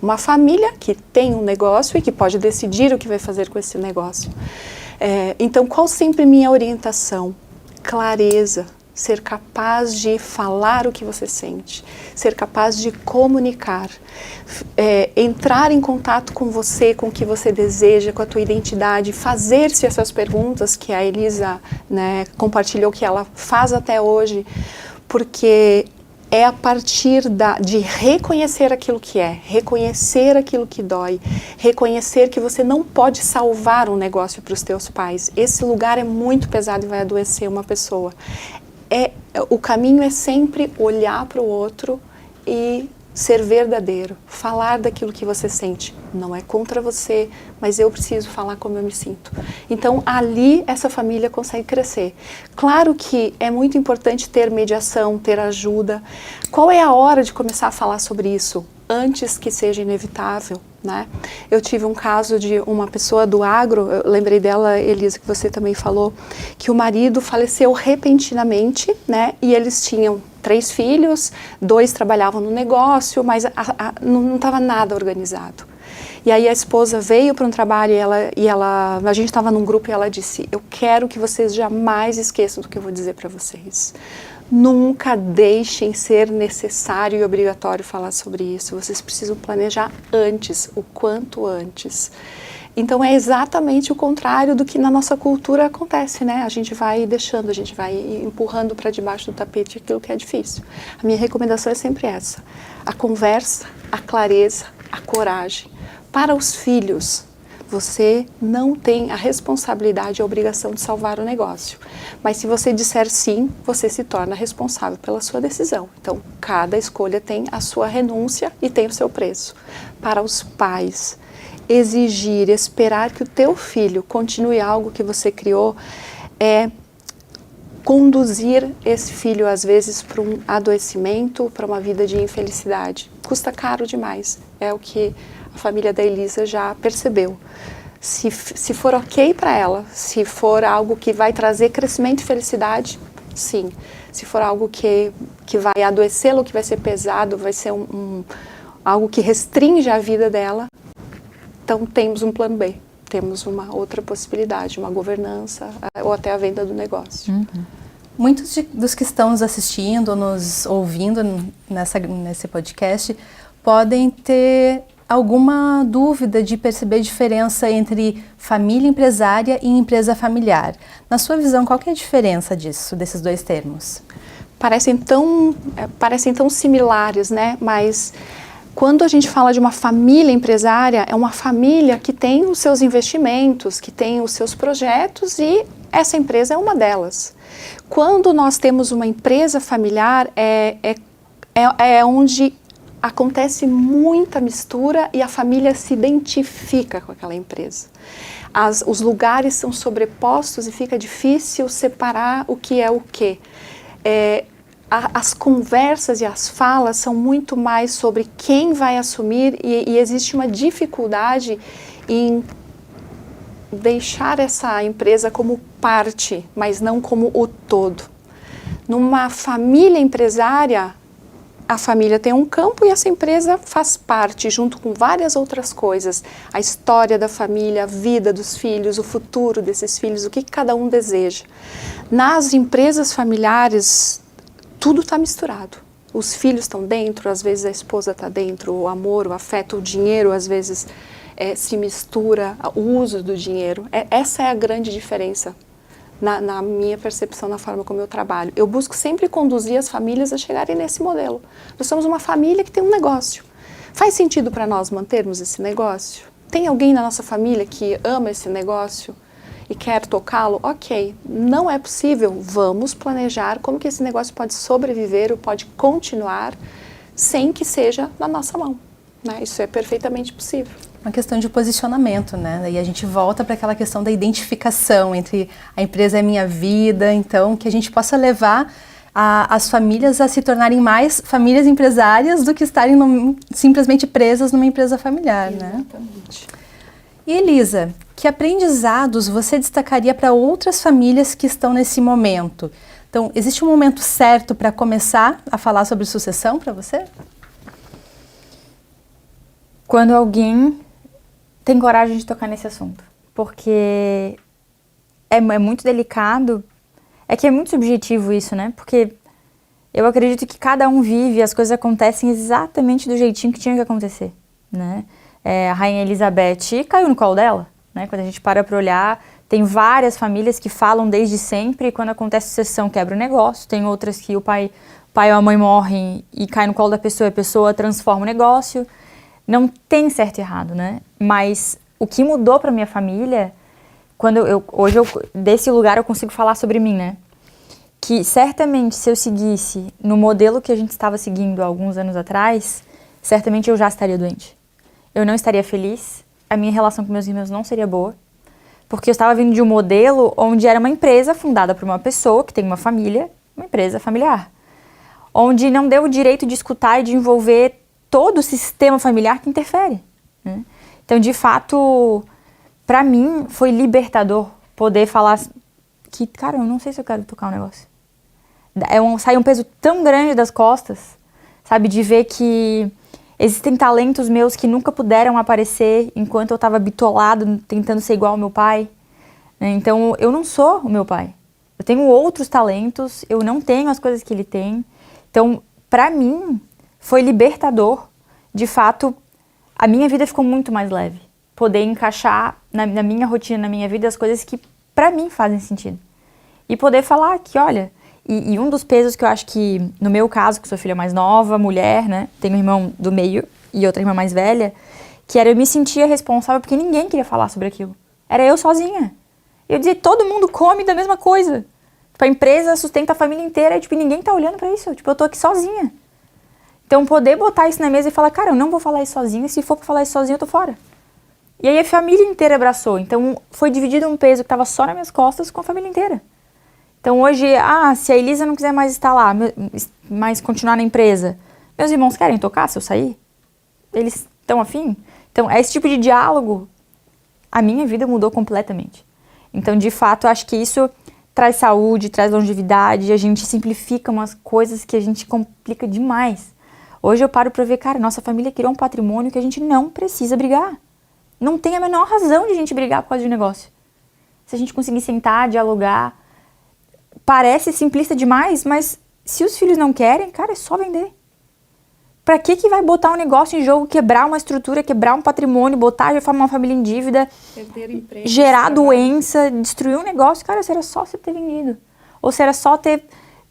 Uma família que tem um negócio e que pode decidir o que vai fazer com esse negócio. Então, qual sempre minha orientação? Clareza. Ser capaz de falar o que você sente, ser capaz de comunicar, entrar em contato com você, com o que você deseja, com a tua identidade, fazer-se essas perguntas que a Elisa, né, compartilhou que ela faz até hoje, porque é a partir de reconhecer aquilo que é, reconhecer aquilo que dói, reconhecer que você não pode salvar um negócio para os teus pais. Esse lugar é muito pesado e vai adoecer uma pessoa. O caminho é sempre olhar para o outro e ser verdadeiro, falar daquilo que você sente. Não é contra você, mas eu preciso falar como eu me sinto. Então, ali, essa família consegue crescer. Claro que é muito importante ter mediação, ter ajuda. Qual é a hora de começar a falar sobre isso? Antes que seja inevitável, né? Eu tive um caso de uma pessoa do agro, eu lembrei dela, Elisa, que você também falou, que o marido faleceu repentinamente, né? E eles tinham 3 filhos, 2 trabalhavam no negócio, mas não estava nada organizado. E aí a esposa veio para um trabalho e a gente estava num grupo e ela disse, eu quero que vocês jamais esqueçam do que eu vou dizer para vocês. Nunca deixem ser necessário e obrigatório falar sobre isso. Vocês precisam planejar antes, o quanto antes. Então é exatamente o contrário do que na nossa cultura acontece, né? A gente vai deixando, a gente vai empurrando para debaixo do tapete aquilo que é difícil. A minha recomendação é sempre essa. A conversa, a clareza, a coragem. Para os filhos, você não tem a responsabilidade e a obrigação de salvar o negócio. Mas se você disser sim, você se torna responsável pela sua decisão. Então, cada escolha tem a sua renúncia e tem o seu preço. Para os pais, exigir, esperar que o teu filho continue algo que você criou é conduzir esse filho, às vezes, para um adoecimento, para uma vida de infelicidade. Custa caro demais. É o que a família da Elisa já percebeu. Se for ok para ela, se for algo que vai trazer crescimento e felicidade, sim. Se for algo que vai adoecê-la, que vai ser pesado, vai ser algo que restringe a vida dela, então temos um plano B. Temos uma outra possibilidade, uma governança ou até a venda do negócio. Muitos dos que estão nos assistindo, nos ouvindo nesse podcast, podem ter alguma dúvida de perceber a diferença entre família empresária e empresa familiar. Na sua visão, qual que é a diferença desses dois termos? Parecem tão similares, né? Mas quando a gente fala de uma família empresária, é uma família que tem os seus investimentos, que tem os seus projetos e essa empresa é uma delas. Quando nós temos uma empresa familiar, é onde acontece muita mistura e a família se identifica com aquela empresa. Os lugares são sobrepostos e fica difícil separar o que é o quê. As conversas e as falas são muito mais sobre quem vai assumir e existe uma dificuldade em deixar essa empresa como parte, mas não como o todo. Numa família empresária, a família tem um campo e essa empresa faz parte, junto com várias outras coisas. A história da família, a vida dos filhos, o futuro desses filhos, o que cada um deseja. Nas empresas familiares, tudo está misturado. Os filhos estão dentro, às vezes a esposa está dentro, o amor, o afeto, o dinheiro, às vezes se mistura, o uso do dinheiro. Essa é a grande diferença. Na minha percepção, na forma como eu trabalho. Eu busco sempre conduzir as famílias a chegarem nesse modelo. Nós somos uma família que tem um negócio. Faz sentido para nós mantermos esse negócio? Tem alguém na nossa família que ama esse negócio e quer tocá-lo? Ok, não é possível. Vamos planejar como que esse negócio pode sobreviver ou pode continuar sem que seja na nossa mão, né? Isso é perfeitamente possível. Uma questão de posicionamento, né? E a gente volta para aquela questão da identificação entre a empresa é minha vida, então que a gente possa levar as famílias a se tornarem mais famílias empresárias do que estarem simplesmente presas numa empresa familiar, né? Exatamente. E Elisa, que aprendizados você destacaria para outras famílias que estão nesse momento? Então, existe um momento certo para começar a falar sobre sucessão para você? Quando alguém tem coragem de tocar nesse assunto, porque é muito delicado, é que é muito subjetivo isso, né? Porque eu acredito que cada um vive, as coisas acontecem exatamente do jeitinho que tinha que acontecer, né? A Rainha Elizabeth caiu no colo dela, né? Quando a gente para olhar, tem várias famílias que falam desde sempre, e quando acontece sucessão quebra o negócio, tem outras que o pai ou a mãe morrem e cai no colo da pessoa e a pessoa transforma o negócio. Não tem certo e errado, né? Mas o que mudou para minha família, hoje desse lugar eu consigo falar sobre mim, né? Que certamente se eu seguisse no modelo que a gente estava seguindo há alguns anos atrás, certamente eu já estaria doente. Eu não estaria feliz, a minha relação com meus irmãos não seria boa, porque eu estava vindo de um modelo onde era uma empresa fundada por uma pessoa que tem uma família, uma empresa familiar, onde não deu o direito de escutar e de envolver todo o sistema familiar que interfere, né? Então, de fato, para mim, foi libertador poder falar que, cara, eu não sei se eu quero tocar um negócio. Sai um peso tão grande das costas, sabe, de ver que existem talentos meus que nunca puderam aparecer enquanto eu estava bitolado, tentando ser igual ao meu pai, né? Então, eu não sou o meu pai. Eu tenho outros talentos, eu não tenho as coisas que ele tem. Então, para mim, foi libertador. De fato, a minha vida ficou muito mais leve. Poder encaixar na minha rotina, na minha vida, as coisas que para mim fazem sentido. E poder falar que, olha, e um dos pesos que eu acho que, no meu caso, que sou filha mais nova, mulher, né, tenho um irmão do meio e outra irmã mais velha, que era eu me sentia responsável porque ninguém queria falar sobre aquilo. Era eu sozinha. Eu dizia, todo mundo come da mesma coisa. Tipo, a empresa sustenta a família inteira e tipo, ninguém tá olhando pra isso. Tipo, eu tô aqui sozinha. Então, poder botar isso na mesa e falar, cara, eu não vou falar isso sozinha, se for pra falar isso sozinha, eu tô fora. E aí a família inteira abraçou. Então, foi dividido um peso que tava só nas minhas costas com a família inteira. Então, hoje, se a Elisa não quiser mais estar lá, mais continuar na empresa, meus irmãos querem tocar se eu sair? Eles estão afim? Então, esse tipo de diálogo, a minha vida mudou completamente. Então, de fato, eu acho que isso traz saúde, traz longevidade, a gente simplifica umas coisas que a gente complica demais. Hoje eu paro para ver, cara, nossa família criou um patrimônio que a gente não precisa brigar. Não tem a menor razão de a gente brigar por causa de negócio. Se a gente conseguir sentar, dialogar, parece simplista demais, mas se os filhos não querem, cara, é só vender. Pra que vai botar um negócio em jogo, quebrar uma estrutura, quebrar um patrimônio, botar uma família em dívida, gerar doença, destruir um negócio? Cara, se era só você ter vendido. Ou se era só ter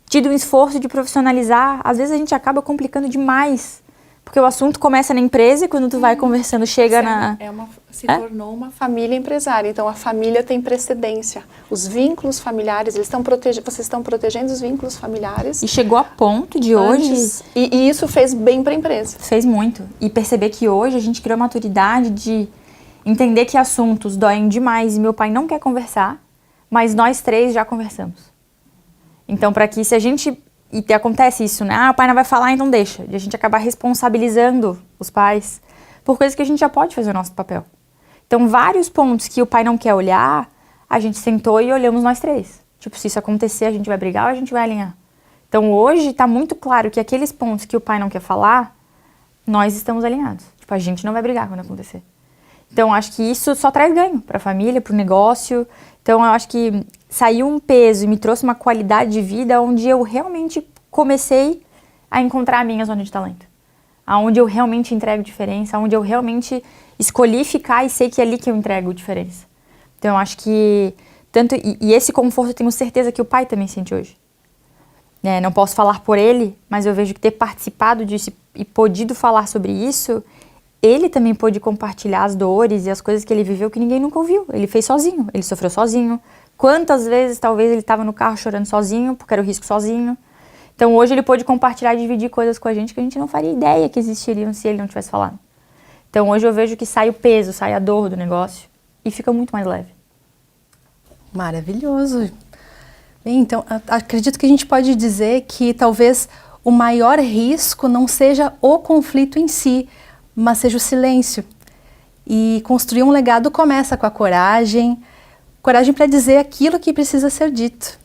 tido um esforço de profissionalizar. Às vezes a gente acaba complicando demais. Porque o assunto começa na empresa e quando tu vai conversando, chega tornou uma família empresária. Então, a família tem precedência. Os vínculos familiares, vocês estão protegendo os vínculos familiares. E chegou a ponto de hoje... E isso fez bem para a empresa. Fez muito. E perceber que hoje a gente criou a maturidade de entender que assuntos doem demais e meu pai não quer conversar, mas nós três já conversamos. Então, para que se a gente... E acontece isso, né? O pai não vai falar, então deixa. E a gente acabar responsabilizando os pais por coisas que a gente já pode fazer o nosso papel. Então, vários pontos que o pai não quer olhar, a gente sentou e olhamos nós três. Tipo, se isso acontecer, a gente vai brigar ou a gente vai alinhar? Então, hoje está muito claro que aqueles pontos que o pai não quer falar, nós estamos alinhados. Tipo, a gente não vai brigar quando acontecer. Então, acho que isso só traz ganho para a família, para o negócio. Então, eu acho que saiu um peso e me trouxe uma qualidade de vida onde eu realmente comecei a encontrar a minha zona de talento. Onde eu realmente entrego diferença, onde eu realmente escolhi ficar e sei que é ali que eu entrego diferença. Então, eu acho que e esse conforto eu tenho certeza que o pai também sente hoje. Não posso falar por ele, mas eu vejo que ter participado disso e podido falar sobre isso, ele também pôde compartilhar as dores e as coisas que ele viveu que ninguém nunca ouviu. Ele fez sozinho, ele sofreu sozinho. Quantas vezes talvez ele estava no carro chorando sozinho, porque era o risco sozinho. Então hoje ele pôde compartilhar e dividir coisas com a gente que a gente não faria ideia que existiriam se ele não tivesse falado. Então hoje eu vejo que sai o peso, sai a dor do negócio e fica muito mais leve. Maravilhoso. Bem, então, acredito que a gente pode dizer que talvez o maior risco não seja o conflito em si, mas seja o silêncio. E construir um legado começa com a coragem para dizer aquilo que precisa ser dito.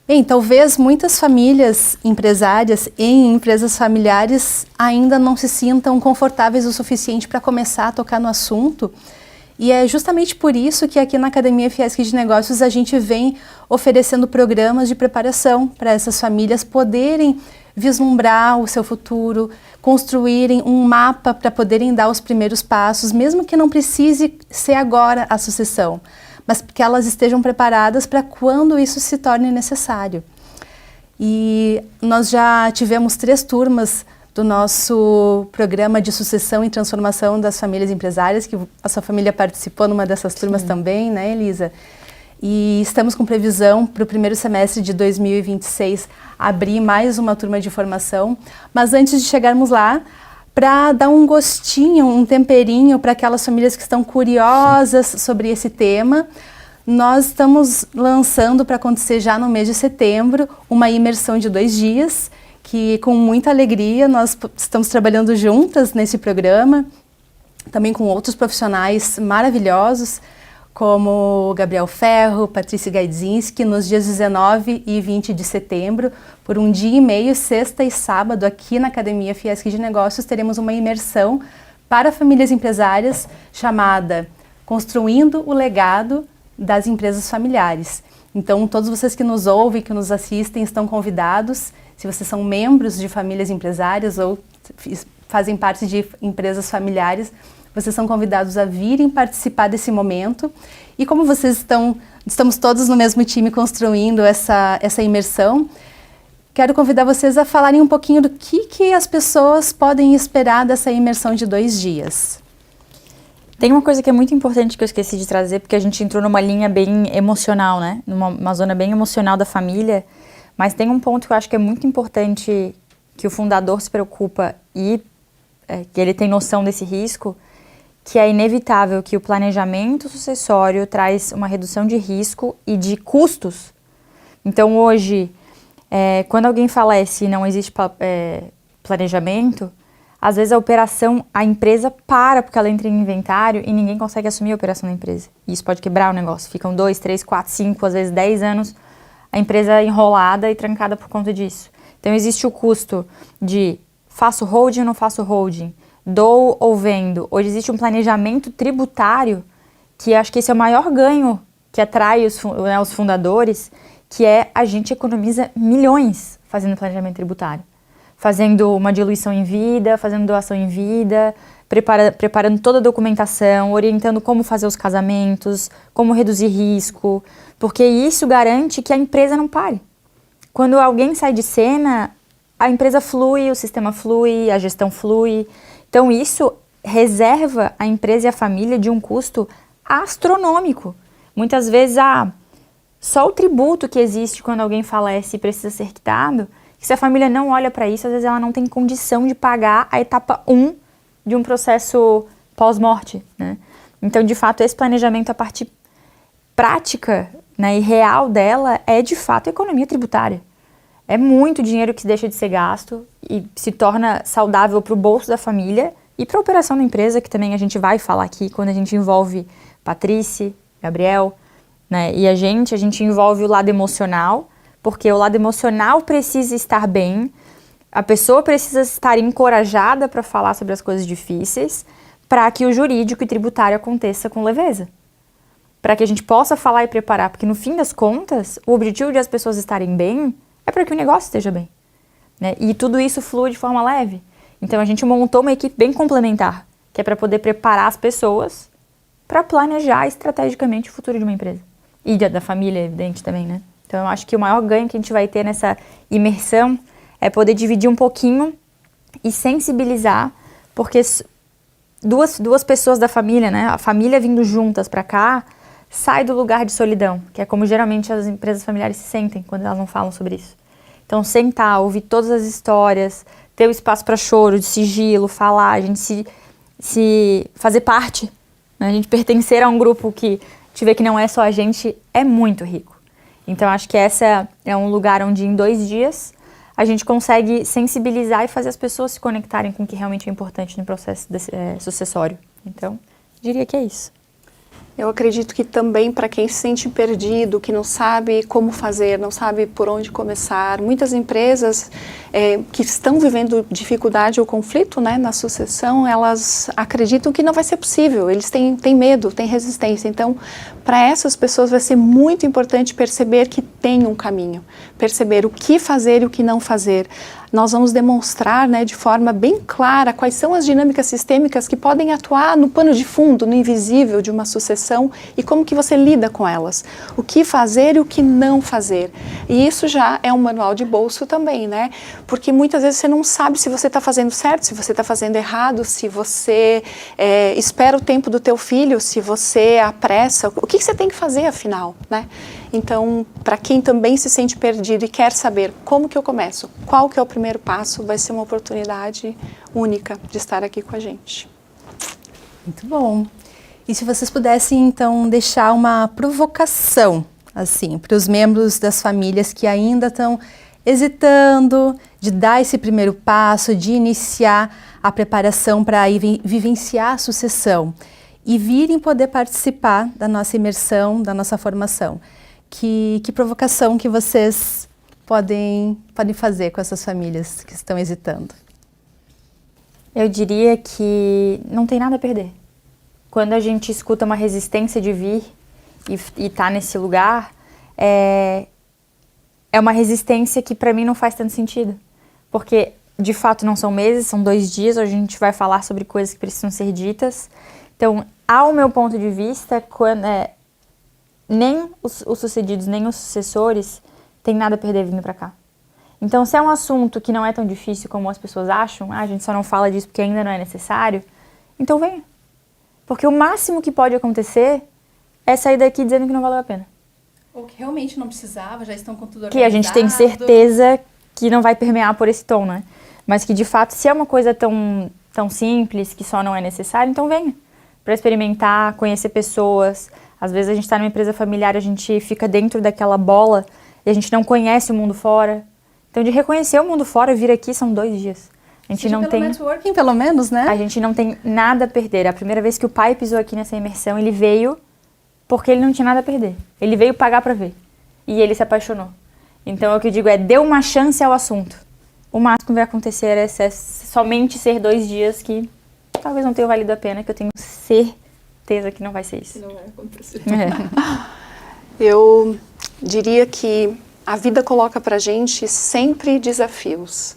Bem, talvez muitas famílias empresárias em empresas familiares ainda não se sintam confortáveis o suficiente para começar a tocar no assunto. E é justamente por isso que aqui na Academia Fiesc de Negócios a gente vem oferecendo programas de preparação para essas famílias poderem vislumbrar o seu futuro, construírem um mapa para poderem dar os primeiros passos, mesmo que não precise ser agora a sucessão, mas que elas estejam preparadas para quando isso se torne necessário. E nós já tivemos 3 turmas do nosso programa de sucessão e transformação das famílias empresárias, que a sua família participou numa dessas turmas também, né, Elisa? E estamos com previsão para o primeiro semestre de 2026 abrir mais uma turma de formação. Mas antes de chegarmos lá, para dar um gostinho, um temperinho para aquelas famílias que estão curiosas sobre esse tema, nós estamos lançando para acontecer já no mês de setembro uma imersão de 2 dias, que com muita alegria nós estamos trabalhando juntas nesse programa, também com outros profissionais maravilhosos, como Gabriel Ferro, Patrícia Gaidzinski, nos dias 19 e 20 de setembro, por 1 dia e meio, sexta e sábado, aqui na Academia Fiesc de Negócios, teremos uma imersão para famílias empresárias chamada Construindo o Legado das Empresas Familiares. Então, todos vocês que nos ouvem, que nos assistem, estão convidados. Se vocês são membros de famílias empresárias ou fazem parte de empresas familiares, vocês são convidados a virem participar desse momento. E como estamos todos no mesmo time construindo essa imersão, quero convidar vocês a falarem um pouquinho do que as pessoas podem esperar dessa imersão de 2 dias. Tem uma coisa que é muito importante que eu esqueci de trazer, porque a gente entrou numa linha bem emocional, né? Numa zona bem emocional da família. Mas tem um ponto que eu acho que é muito importante que o fundador se preocupa e que ele tem noção desse risco, que é inevitável que o planejamento sucessório traz uma redução de risco e de custos. Então hoje, quando alguém falece e não existe planejamento, às vezes a empresa para porque ela entra em inventário e ninguém consegue assumir a operação da empresa. E isso pode quebrar o negócio. Ficam 2, 3, 4, 5, às vezes 10 anos a empresa enrolada e trancada por conta disso. Então existe o custo de faço holding ou não faço holding, dou ou vendo. Hoje existe um planejamento tributário que acho que esse é o maior ganho que atrai os fundadores, que é a gente economiza milhões fazendo planejamento tributário. Fazendo uma diluição em vida, fazendo doação em vida, preparando toda a documentação, orientando como fazer os casamentos, como reduzir risco, porque isso garante que a empresa não pare. Quando alguém sai de cena, a empresa flui, o sistema flui, a gestão flui. Então isso reserva a empresa e a família de um custo astronômico. Muitas vezes só o tributo que existe quando alguém falece e precisa ser quitado, que se a família não olha para isso, às vezes ela não tem condição de pagar a etapa 1 de um processo pós-morte, né? Então, de fato, esse planejamento, a parte prática, né, e real dela é, de fato, a economia tributária. É muito dinheiro que deixa de ser gasto e se torna saudável para o bolso da família E para a operação da empresa, que também a gente vai falar aqui, quando a gente envolve Patrícia, Gabriel, né, e a gente envolve o lado emocional, porque o lado emocional precisa estar bem, a pessoa precisa estar encorajada para falar sobre as coisas difíceis, para que o jurídico e tributário aconteça com leveza. Para que a gente possa falar e preparar, porque no fim das contas, o objetivo de as pessoas estarem bem é para que o negócio esteja bem, né? E tudo isso flui de forma leve. Então a gente montou uma equipe bem complementar, que é para poder preparar as pessoas para planejar estrategicamente o futuro de uma empresa. E da família, evidente, também, né? Então eu acho que o maior ganho que a gente vai ter nessa imersão é poder dividir um pouquinho e sensibilizar, porque duas pessoas da família, né? A família vindo juntas para cá, sai do lugar de solidão, que é como geralmente as empresas familiares se sentem quando elas não falam sobre isso. Então, sentar, ouvir todas as histórias, ter o espaço para choro, de sigilo, falar, a gente se fazer parte, né? A gente pertencer a um grupo que te vê que não é só a gente, é muito rico. Então, acho que essa é um lugar onde em 2 dias a gente consegue sensibilizar e fazer as pessoas se conectarem com o que realmente é importante no processo sucessório. Então, diria que é isso. Eu acredito que também para quem se sente perdido, que não sabe como fazer, não sabe por onde começar, muitas empresas que estão vivendo dificuldade ou conflito, né, na sucessão, elas acreditam que não vai ser possível, eles têm medo, têm resistência. Então, para essas pessoas vai ser muito importante perceber que tem um caminho, perceber o que fazer e o que não fazer. Nós vamos demonstrar, né, de forma bem clara quais são as dinâmicas sistêmicas que podem atuar no pano de fundo, no invisível de uma sucessão e como que você lida com elas. O que fazer e o que não fazer. E isso já é um manual de bolso também, né? Porque muitas vezes você não sabe se você está fazendo certo, se você está fazendo errado, se você espera o tempo do teu filho, se você apressa. O que você tem que fazer afinal, né? Então, para quem também se sente perdido e quer saber como que eu começo, qual que é o primeiro passo, vai ser uma oportunidade única de estar aqui com a gente. Muito bom. E se vocês pudessem, então, deixar uma provocação, assim, para os membros das famílias que ainda estão hesitando de dar esse primeiro passo, de iniciar a preparação para vivenciar a sucessão e virem poder participar da nossa imersão, da nossa formação. Que provocação que vocês podem fazer com essas famílias que estão hesitando? Eu diria que não tem nada a perder. Quando a gente escuta uma resistência de vir e tá nesse lugar, é uma resistência que para mim não faz tanto sentido. Porque, de fato, não são meses, são 2 dias, hoje a gente vai falar sobre coisas que precisam ser ditas. Então, ao meu ponto de vista, nem os sucedidos, nem os sucessores têm nada a perder vindo para cá. Então, se é um assunto que não é tão difícil como as pessoas acham, a gente só não fala disso porque ainda não é necessário, então venha. Porque o máximo que pode acontecer é sair daqui dizendo que não valeu a pena. Ou que realmente não precisava, já estão com tudo organizado. Que a gente tem certeza que não vai permear por esse tom, né? Mas que, de fato, se é uma coisa tão simples, que só não é necessário, então venha. Para experimentar, conhecer pessoas. Às vezes a gente está numa empresa familiar, a gente fica dentro daquela bola e a gente não conhece o mundo fora. Então, de reconhecer o mundo fora, vir aqui são 2 dias. A gente não tem networking, pelo menos, né? A gente não tem nada a perder. A primeira vez que o pai pisou aqui nessa imersão, ele veio porque ele não tinha nada a perder. Ele veio pagar para ver. E ele se apaixonou. Então, o que eu digo dê uma chance ao assunto. O máximo que vai acontecer é somente ser 2 dias que talvez não tenha valido a pena, que eu tenho certeza que não vai ser isso. Não vai acontecer. Eu diria que a vida coloca pra gente sempre desafios.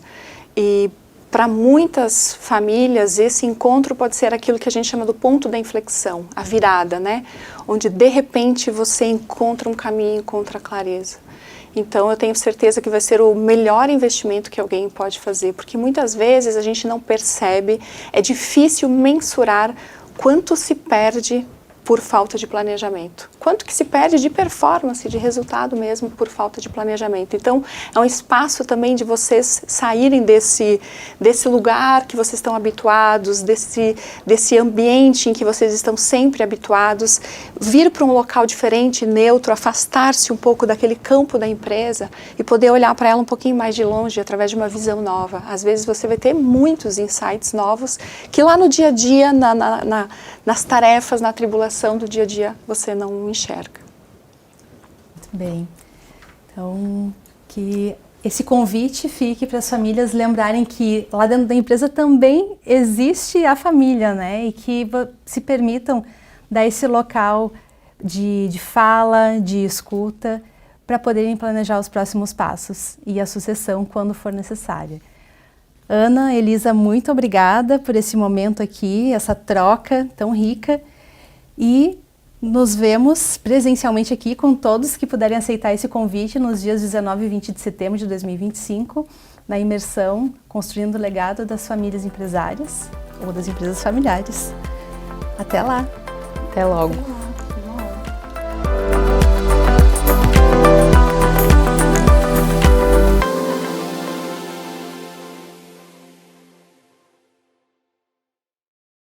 E para muitas famílias, esse encontro pode ser aquilo que a gente chama do ponto da inflexão, a virada, né? Onde, de repente, você encontra um caminho, encontra a clareza. Então, eu tenho certeza que vai ser o melhor investimento que alguém pode fazer, porque muitas vezes a gente não percebe, é difícil mensurar quanto se perde por falta de planejamento. Quanto que se perde de performance, de resultado mesmo, por falta de planejamento. Então, é um espaço também de vocês saírem desse lugar que vocês estão habituados, desse ambiente em que vocês estão sempre habituados, vir para um local diferente, neutro, afastar-se um pouco daquele campo da empresa e poder olhar para ela um pouquinho mais de longe, através de uma visão nova. Às vezes você vai ter muitos insights novos que lá no dia a dia, nas tarefas, na tribulação do dia a dia, você não enxerga. Muito bem. Então, que esse convite fique para as famílias lembrarem que lá dentro da empresa também existe a família, né? E que se permitam dar esse local de fala, de escuta, para poderem planejar os próximos passos e a sucessão quando for necessária. Ana, Elisa, muito obrigada por esse momento aqui, essa troca tão rica. E nos vemos presencialmente aqui com todos que puderem aceitar esse convite nos dias 19 e 20 de setembro de 2025, na imersão Construindo o Legado das Famílias Empresárias ou das Empresas Familiares. Até lá! Até logo!